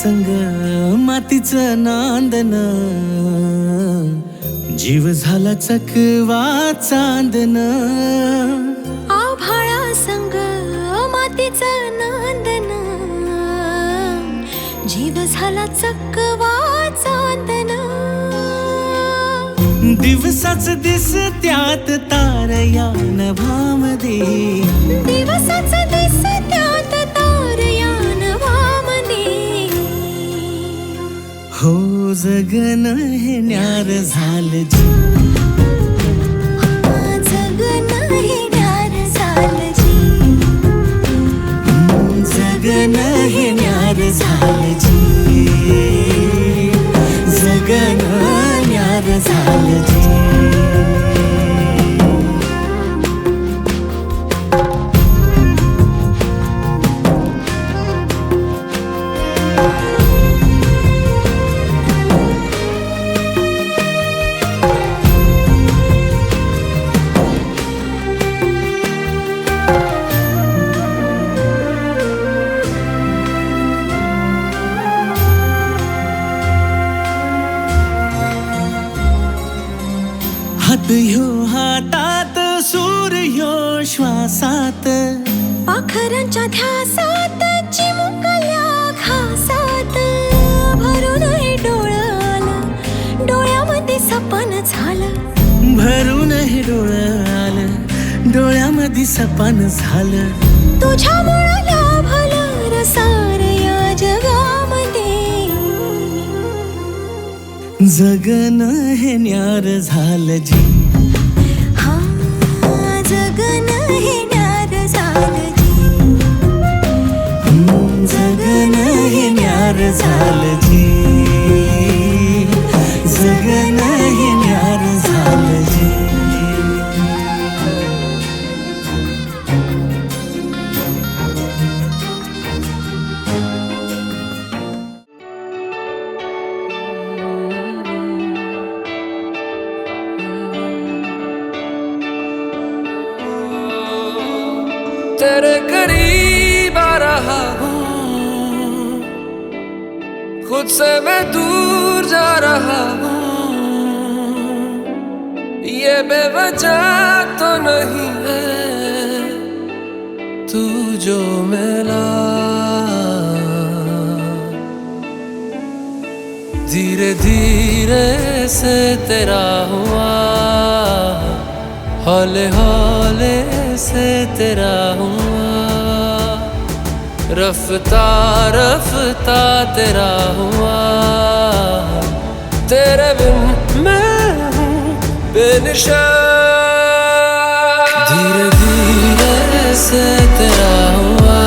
संग मातीचं नांदन, जीव झाला चकवा चांदन. आभाळा संग मातीचं नांदन, जीव झाला चकवा चांदन. दिवसाच दिसत्यात तारया नभामध्ये, दिवसाच दिसत्यात तारया नभामध्ये. हो जगन हे न्यार झालं जी, जगन हे न्यार झालं जी. जगन हे न्यार झालं जी, जगन न्यार झालं जी. हात ह्यो हातात, सूर ह्यो श्वासात, पाखरांच्या ध्यासात, चिमुकल्या घासात. भरून हे डोळं आलं, डोळ्यामध्ये सपन झालं. भरून हे डोळं आलं, डोळ्यामध्ये सपन झालं. तुझ्यामुळं लाभलं रसार या जगामध्ये. जगन हे न्यार झालं जी, हा जगन हे न्यार झालं जी. जगन हे न्यार झालं जी, जगन हे न्यार झालं जी. तेरे करीब आ रहा हूँ, खुद से मैं दूर जा रहा हूँ. ये बेवजह तो नहीं है तू जो मिला. धीरे धीरे से तेरा हुआ, हौले हौले से तेरा हुआ. रफ्ता रफ्ता तेरा हुआ. तेरे बिन मैं हूँ बेनिशान. धीरे धीरे से तेरा हुआ,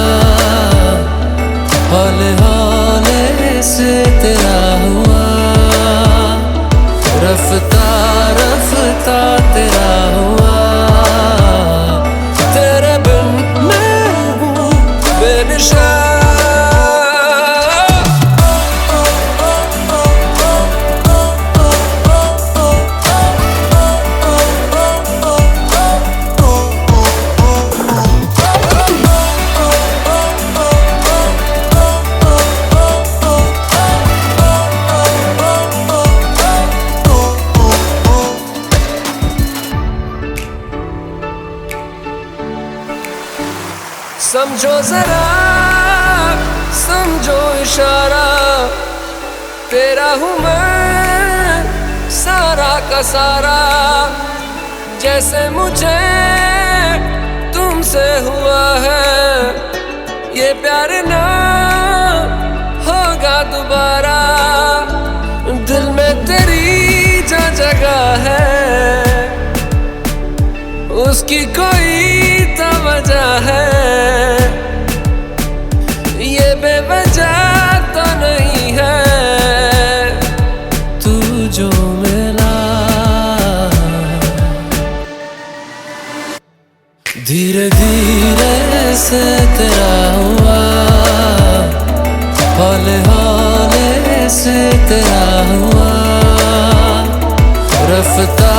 हौले हौले से तेरा हुआ. रफ्ता रफ्ता तेरा हुआ. तेरे बिन मैं हूँ बेनिशान. समझो जरा, समझो इशारा, तेरा हूँ मैं सारा का सारा. जैसे मुझे तुमसे हुआ है, ये प्यार ना होगा दोबारा. दिल में तेरी जो जगह है, उसकी कोई तो वजह है. ये बेवजह तो नहीं है तू जो मिला. धीरे धीरे से तेरा हुआ, हौले हौले से तेरा हुआ. रफ्ता